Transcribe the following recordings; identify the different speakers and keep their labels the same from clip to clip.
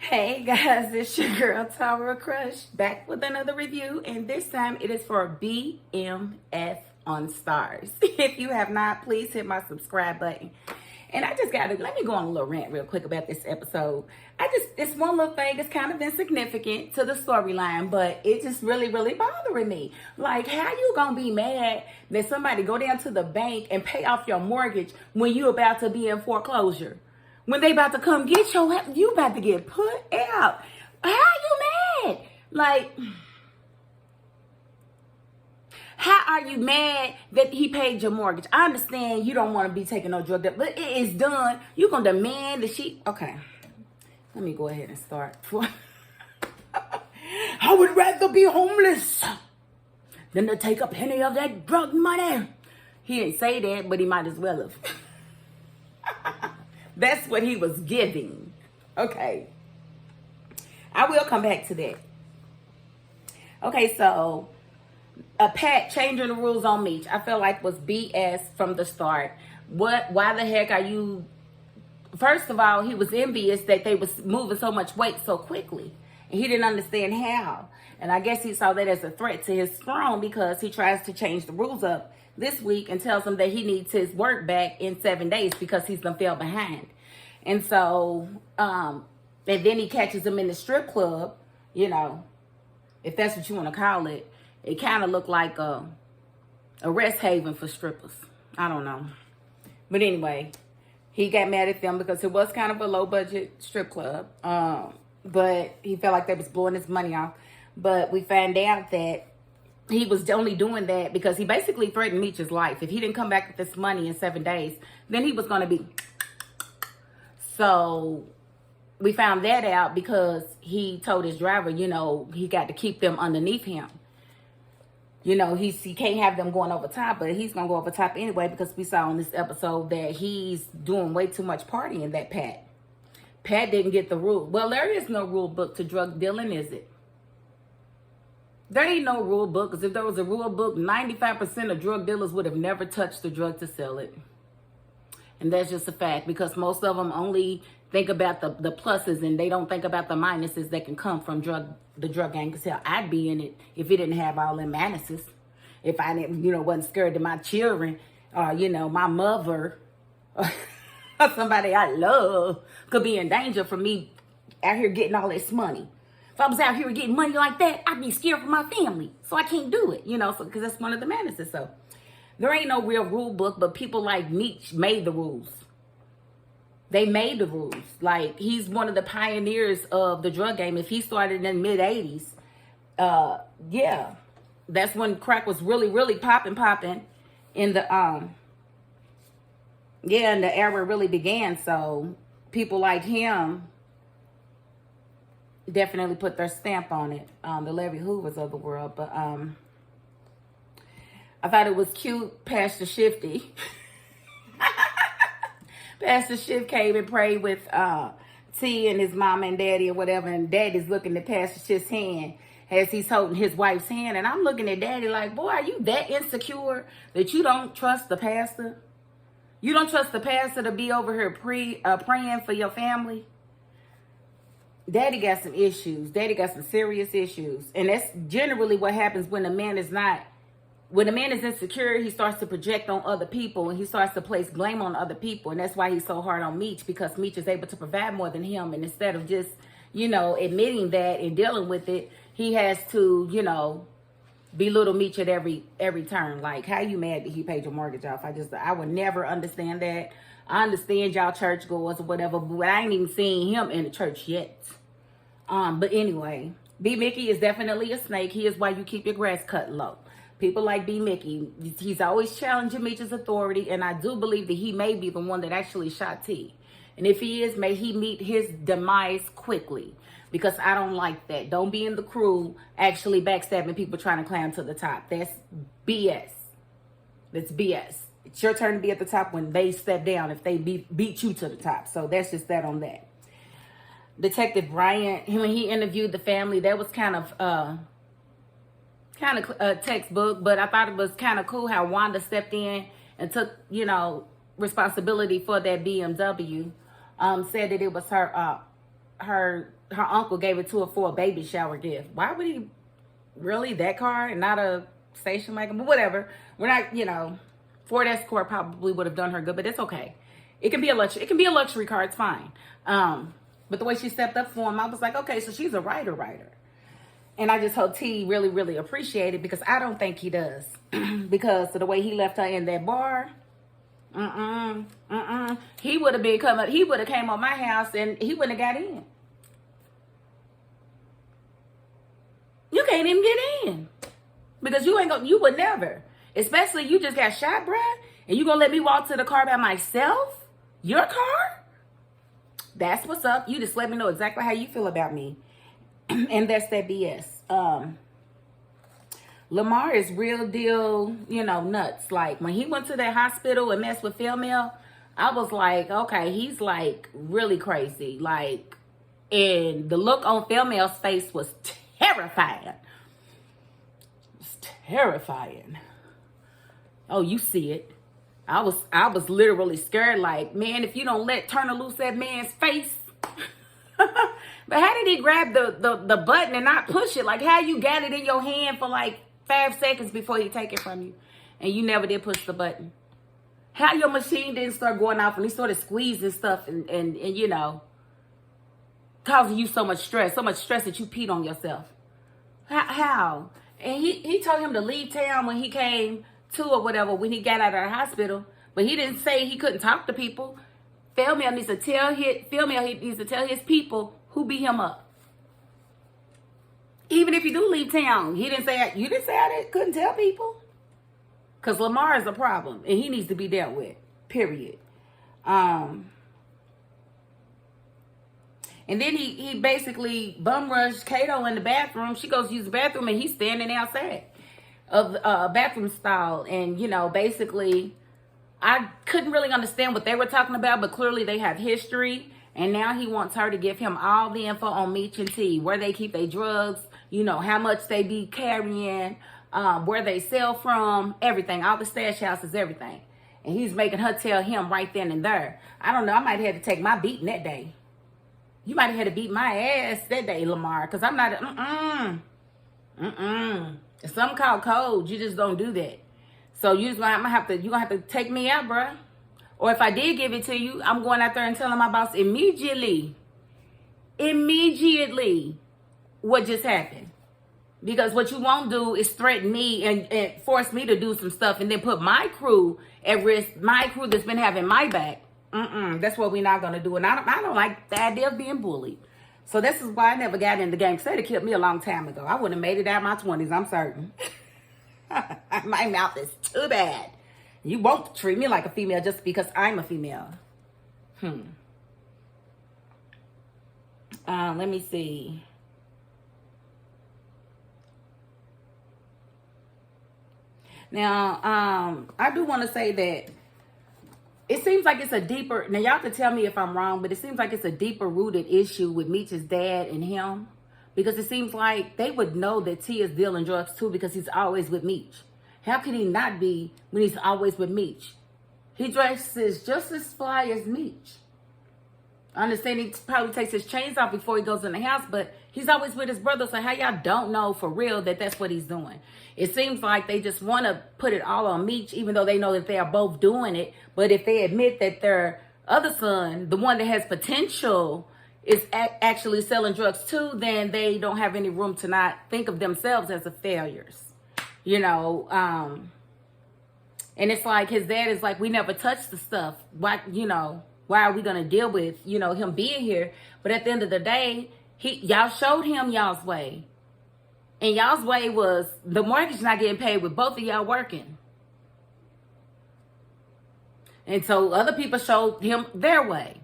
Speaker 1: Hey guys, it's your girl Tower Crush back with another review, and this time it is for BMF on STARZ. If you have not, please hit my subscribe button. And I just gotta let me go on a little rant real quick about this episode. It's one little thing, it's kind of insignificant to the storyline, but it just really bothering me. Like, how you gonna be mad that somebody go down to the bank and pay off your mortgage when you about to be in foreclosure? When they about to come get you about to get put out. How you mad? Like, how are you mad that he paid your mortgage? I understand you don't want to be taking no drug debt, but it is done. You gonna demand that she... Okay, let me go ahead and start. I would rather be homeless than to take a penny of that drug money. He didn't say that, but he might as well have. That's what he was giving. Okay. I will come back to that. Okay, so Pat changing the rules on Mitch, I feel like was BS from the start. Why the heck are you... First of all, he was envious that they was moving so much weight so quickly. And he didn't understand how. And I guess he saw that as a threat to his throne because he tries to change the rules up this week and tells him that he needs his work back in 7 days because he's gonna fell behind. And so, and then he catches him in the strip club, you know, if that's what you want to call it. It kind of looked like a rest haven for strippers. I don't know. But anyway, he got mad at them because it was kind of a low budget strip club. But he felt like they was blowing his money off. But we found out that he was only doing that because he basically threatened Mitch's life. If he didn't come back with this money in 7 days, then he was going to be... So we found that out because he told his driver, you know, he got to keep them underneath him. You know, he can't have them going over top, but he's going to go over top anyway because we saw in this episode that he's doing way too much partying, that Pat. Pat didn't get the rule. Well, there is no rule book to drug dealing, is it? There ain't no rule book, because if there was a rule book, 95% of drug dealers would have never touched the drug to sell it. And that's just a fact, because most of them only think about the pluses and they don't think about the minuses that can come from the drug gang. Because hell, I'd be in it if it didn't have all them minuses. If I didn't, wasn't scared that my children or, my mother or somebody I love could be in danger from me out here getting all this money. If I was out here getting money like that, I'd be scared for my family. So I can't do it, because that's one of the minuses. So there ain't no real rule book, but people like Mitch made the rules. They made the rules. Like, he's one of the pioneers of the drug game. If he started in the mid-'80s, yeah, that's when crack was really popping in the, and the era really began. So people like him definitely put their stamp on it. The Larry Hoovers of the world, but, I thought it was cute, Pastor Shifty. Pastor Shift came and prayed with T and his mom and daddy or whatever, and daddy's looking at Pastor Shift's hand as he's holding his wife's hand, and I'm looking at daddy like, boy, are you that insecure that you don't trust the pastor? You don't trust the pastor to be over here praying for your family? Daddy got some issues. Daddy got some serious issues, and that's generally what happens when a man is not... When a man is insecure, he starts to project on other people and he starts to place blame on other people. And that's why he's so hard on Mitch, because Mitch is able to provide more than him. And instead of just, admitting that and dealing with it, he has to, belittle Mitch at every turn. Like, how you mad that he paid your mortgage off? I would never understand that. I understand y'all churchgoers or whatever, but I ain't even seen him in the church yet. But anyway, B. Mickey is definitely a snake. He is why you keep your grass cut low. People like B. Mickey, he's always challenging Mitch's authority, and I do believe that he may be the one that actually shot T. And if he is, may he meet his demise quickly, because I don't like that. Don't be in the crew actually backstabbing people trying to climb to the top. That's BS. That's BS. It's your turn to be at the top when they step down, if they beat you to the top. So that's just that on that. Detective Bryant, when he interviewed the family, that was kind of textbook, but I thought it was kind of cool how Wanda stepped in and took, responsibility for that BMW. Said that it was her her uncle gave it to her for a baby shower gift. Why would he really that car and not a station wagon? But whatever. We're not, Ford Escort probably would have done her good, but it's okay. It can be a luxury car. It's fine. But the way she stepped up for him, I was like, okay, so she's a writer. And I just hope T really, really appreciated, because I don't think he does. Because of the way he left her in that bar. He would have came on my house and he wouldn't have got in. You can't even get in. Because you would never. Especially you just got shot, bruh. And you gonna let me walk to the car by myself? Your car? That's what's up. You just let me know exactly how you feel about me. And that's that BS. Lamar is real deal, nuts. Like, when he went to that hospital and messed with female, I was like, okay, he's like really crazy. Like, and the look on female's face was terrifying. It's terrifying. Oh, you see it. I was literally scared, like, man, if you don't turn loose that man's face. But how did he grab the button and not push it? Like, how you got it in your hand for like 5 seconds before he take it from you, and you never did push the button? How your machine didn't start going off and he started squeezing stuff and causing you so much stress that you peed on yourself? How? And he told him to leave town when he came to or whatever, when he got out of the hospital, but he didn't say he couldn't talk to people. Female needs to tell his people who beat him up. Even if you do leave town, you didn't say I couldn't tell people. Because Lamar is a problem and he needs to be dealt with. Period. And then he basically bum rushed Kato in the bathroom. She goes to use the bathroom and he's standing outside of the bathroom stall. And, basically, I couldn't really understand what they were talking about, but clearly they have history. And now he wants her to give him all the info on Mitch and T, where they keep their drugs, how much they be carrying, where they sell from, everything, all the stash houses, everything. And he's making her tell him right then and there. I don't know, I might have had to take my beating that day. You might have had to beat my ass that day, Lamar, because I'm not, If something called code, you just don't do that. So you're gonna have to take me out, bruh. Or if I did give it to you, I'm going out there and telling my boss immediately what just happened. Because what you won't do is threaten me and force me to do some stuff and then put my crew at risk, my crew that's been having my back. That's what we're not going to do. And I don't like the idea of being bullied. So this is why I never got in the game. Because they'd have killed me a long time ago. I wouldn't have made it out of my 20s, I'm certain. My mouth is too bad. You won't treat me like a female just because I'm a female. Let me see. Now, I do want to say that it seems like it's a deeper, now y'all can tell me if I'm wrong, but it seems like it's a deeper rooted issue with Mitch's dad and him. Because it seems like they would know that T is dealing drugs too, because he's always with Mitch. How can he not be when he's always with Mitch? He dresses just as fly as Mitch. I understand he probably takes his chains off before he goes in the house, but he's always with his brother. So how y'all don't know for real that that's what he's doing? It seems like they just want to put it all on Mitch, even though they know that they are both doing it. But if they admit that their other son, the one that has potential, is actually selling drugs too, then they don't have any room to not think of themselves as the failures. And it's like his dad is like, we never touched the stuff. Why are we going to deal with, him being here? But at the end of the day, y'all showed him y'all's way. And y'all's way was the mortgage not getting paid with both of y'all working. And so other people showed him their way.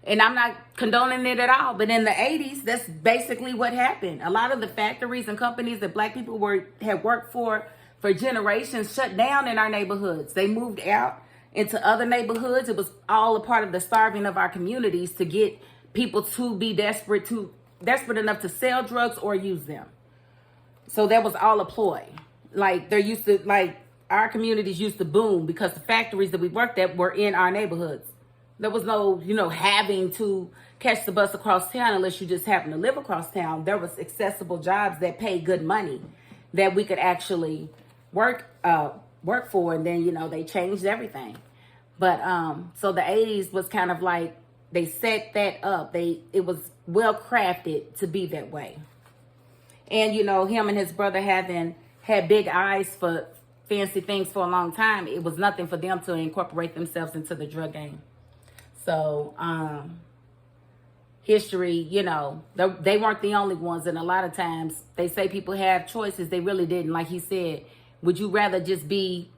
Speaker 1: And I'm not condoning it at all. But in the 80s, that's basically what happened. A lot of the factories and companies that black people had worked for generations shut down in our neighborhoods. They moved out into other neighborhoods. It was all a part of the starving of our communities to get people to be desperate enough to sell drugs or use them. So that was all a ploy. Our communities used to boom because the factories that we worked at were in our neighborhoods. There was no, having to catch the bus across town unless you just happen to live across town. There was accessible jobs that paid good money that we could actually work for. And then, they changed everything. But so the 80s was kind of like they set that up. It was well crafted to be that way. And, him and his brother having had big eyes for fancy things for a long time, it was nothing for them to incorporate themselves into the drug game. So, history, they weren't the only ones. And a lot of times they say people have choices. They really didn't. Like he said, would you rather just be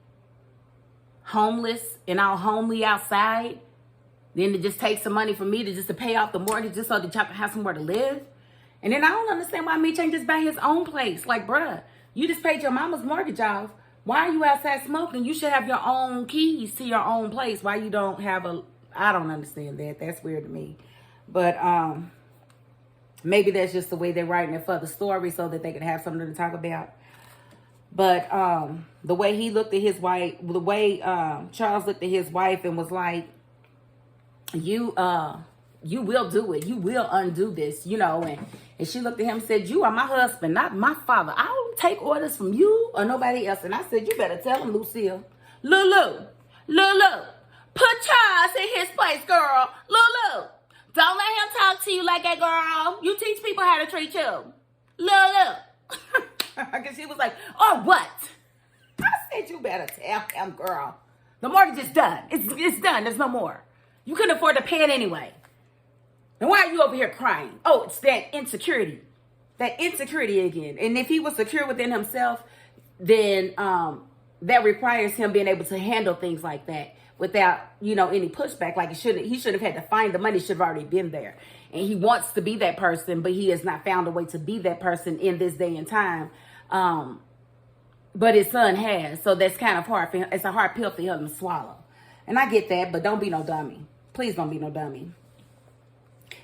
Speaker 1: homeless and all homely outside than to just take some money from me to pay off the mortgage just so that y'all can have somewhere to live? And then I don't understand why Mitch ain't just buy his own place. Like, bruh, you just paid your mama's mortgage off. Why are you outside smoking? You should have your own keys to your own place. Why you don't have I don't understand that. That's weird to me. But maybe that's just the way they're writing it for the story so that they could have something to talk about. But the way he looked at his wife, the way Charles looked at his wife and was like, you will do it. You will undo this, and she looked at him and said, you are my husband, not my father. I don't take orders from you or nobody else. And I said, you better tell him, Lucille. Lulu, put Charles in his place, girl. Lulu, don't let him talk to you like that, girl. You teach people how to treat you. Lulu. Because she was like, oh, what? I said, you better tell him, girl. The mortgage is done. It's done. There's no more. You couldn't afford to pay it anyway. And why are you over here crying? Oh, it's that insecurity. That insecurity again. And if he was secure within himself, then that requires him being able to handle things like that without, any pushback. Like he should have had to find the money, should have already been there. And he wants to be that person, but he has not found a way to be that person in this day and time. But his son has. So that's kind of hard for him. It's a hard pill for him to swallow. And I get that, but don't be no dummy. Please don't be no dummy.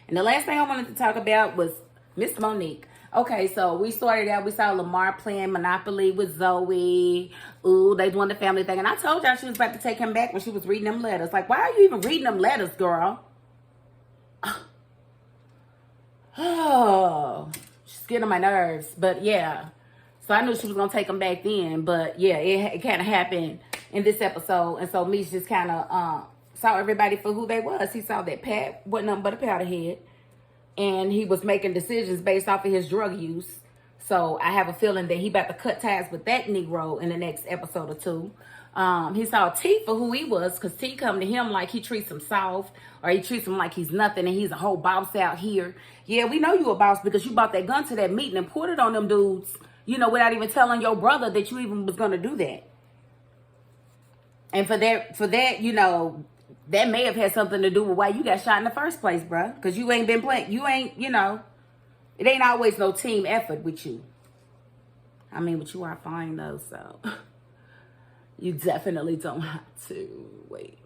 Speaker 1: And the last thing I wanted to talk about was Miss Monique. Okay, so we started out, we saw Lamar playing Monopoly with Zoe. Ooh, they doing the family thing. And I told y'all she was about to take him back when she was reading them letters. Like, why are you even reading them letters, girl? Oh, she's getting on my nerves. But yeah, so I knew she was going to take him back then. But yeah, it kind of happened in this episode. And so Mitch just kind of saw everybody for who they was. He saw that Pat wasn't nothing but a powderhead. And he was making decisions based off of his drug use. So I have a feeling that he about to cut ties with that Negro in the next episode or two. He saw T for who he was, because T come to him like he treats him soft, or he treats him like he's nothing and he's a whole boss out here. Yeah, we know you a boss because you brought that gun to that meeting and poured it on them dudes, without even telling your brother that you even was going to do that. And for that, that may have had something to do with why you got shot in the first place, bruh. Because you ain't been playing. You ain't, it ain't always no team effort with you. I mean, but you are fine, though, so you definitely don't have to wait.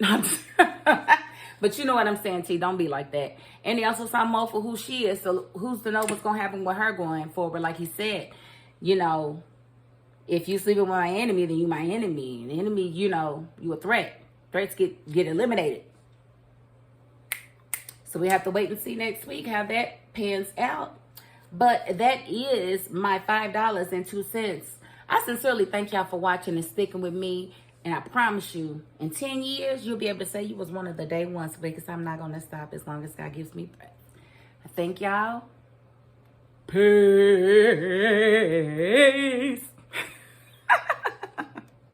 Speaker 1: But you know what I'm saying, T. Don't be like that. And he also saw Mo for who she is. So who's to know what's going to happen with her going forward? Like he said, if you sleeping with my enemy, then you my enemy. And the enemy, you a threat. Threats get eliminated. So we have to wait and see next week how that pans out. But that is my $5.02. I sincerely thank y'all for watching and sticking with me. And I promise you, in 10 years, you'll be able to say you was one of the day ones, because I'm not going to stop as long as God gives me breath. I thank y'all. Peace.